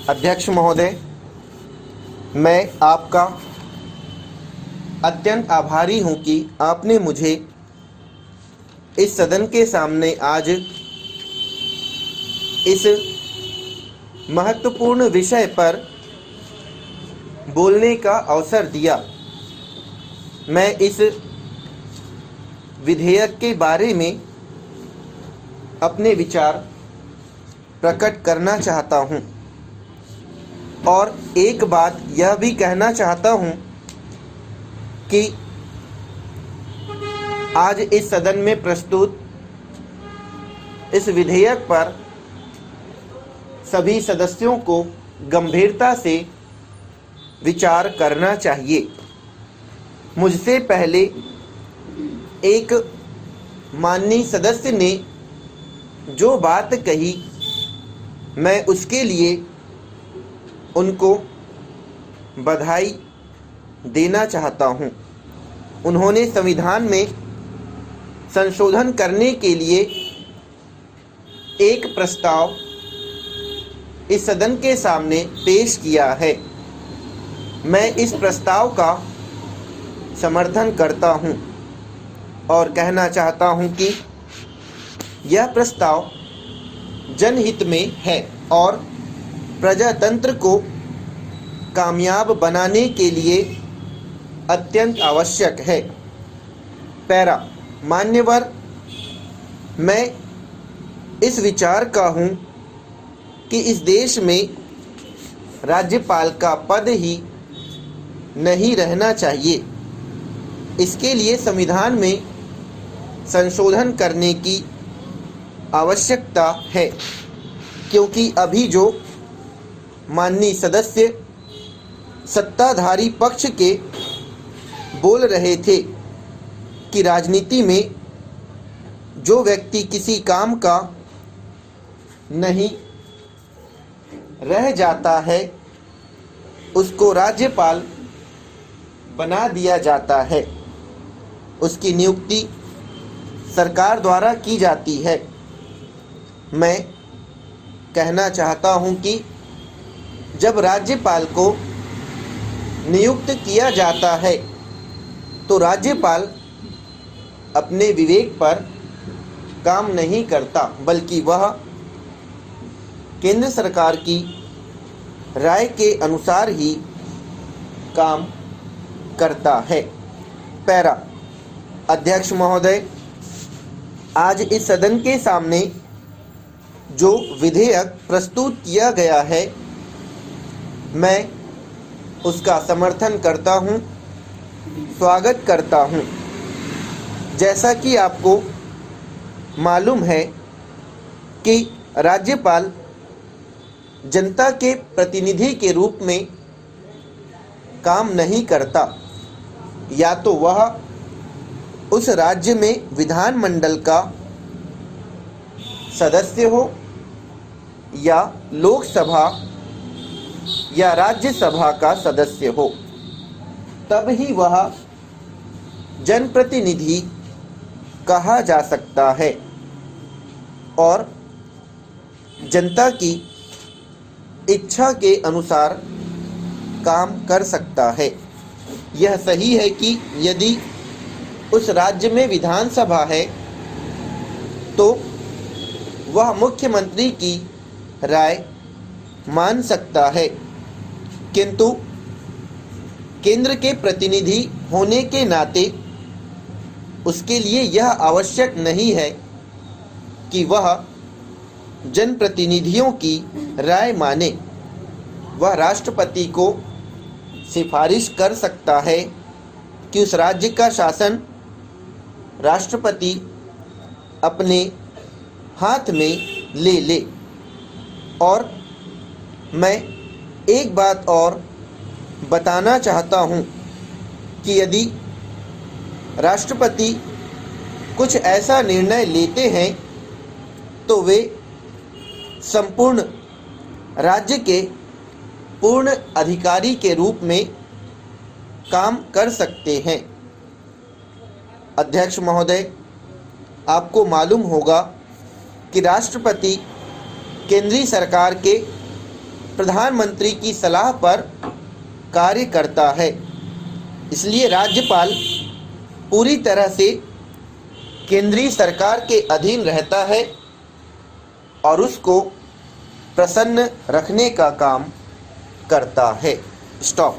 अध्यक्ष महोदय, मैं आपका अत्यंत आभारी हूं कि आपने मुझे इस सदन के सामने आज इस महत्वपूर्ण विषय पर बोलने का अवसर दिया। मैं इस विधेयक के बारे में अपने विचार प्रकट करना चाहता हूं और एक बात यह भी कहना चाहता हूं कि आज इस सदन में प्रस्तुत इस विधेयक पर सभी सदस्यों को गंभीरता से विचार करना चाहिए। मुझसे पहले एक माननीय सदस्य ने जो बात कही, मैं उसके लिए उनको बधाई देना चाहता हूं। उन्होंने संविधान में संशोधन करने के लिए एक प्रस्ताव इस सदन के सामने पेश किया है। मैं इस प्रस्ताव का समर्थन करता हूं और कहना चाहता हूं कि यह प्रस्ताव जनहित में है और प्रजातंत्र को कामयाब बनाने के लिए अत्यंत आवश्यक है। पैरा मान्यवर, मैं इस विचार का हूं कि इस देश में राज्यपाल का पद ही नहीं रहना चाहिए। इसके लिए संविधान में संशोधन करने की आवश्यकता है, क्योंकि अभी जो माननीय सदस्य सत्ताधारी पक्ष के बोल रहे थे कि राजनीति में जो व्यक्ति किसी काम का नहीं रह जाता है उसको राज्यपाल बना दिया जाता है, उसकी नियुक्ति सरकार द्वारा की जाती है। मैं कहना चाहता हूं कि जब राज्यपाल को नियुक्त किया जाता है तो राज्यपाल अपने विवेक पर काम नहीं करता, बल्कि वह केंद्र सरकार की राय के अनुसार ही काम करता है। पैरा अध्यक्ष महोदय, आज इस सदन के सामने जो विधेयक प्रस्तुत किया गया है, मैं उसका समर्थन करता हूं, स्वागत करता हूं। जैसा कि आपको मालूम है कि राज्यपाल जनता के प्रतिनिधि के रूप में काम नहीं करता। या तो वह उस राज्य में विधानमंडल का सदस्य हो या लोकसभा या राज्यसभा का सदस्य हो, तब ही वह जनप्रतिनिधि कहा जा सकता है और जनता की इच्छा के अनुसार काम कर सकता है। यह सही है कि यदि उस राज्य में विधानसभा है तो वह मुख्यमंत्री की राय मान सकता है, किंतु केंद्र के प्रतिनिधि होने के नाते उसके लिए यह आवश्यक नहीं है कि वह जनप्रतिनिधियों की राय माने। वह राष्ट्रपति को सिफारिश कर सकता है कि उस राज्य का शासन राष्ट्रपति अपने हाथ में ले ले। और मैं एक बात और बताना चाहता हूं कि यदि राष्ट्रपति कुछ ऐसा निर्णय लेते हैं तो वे संपूर्ण राज्य के पूर्ण अधिकारी के रूप में काम कर सकते हैं। अध्यक्ष महोदय, आपको मालूम होगा कि राष्ट्रपति केंद्रीय सरकार के प्रधानमंत्री की सलाह पर कार्य करता है। इसलिए राज्यपाल पूरी तरह से केंद्रीय सरकार के अधीन रहता है और उसको प्रसन्न रखने का काम करता है। स्टॉप।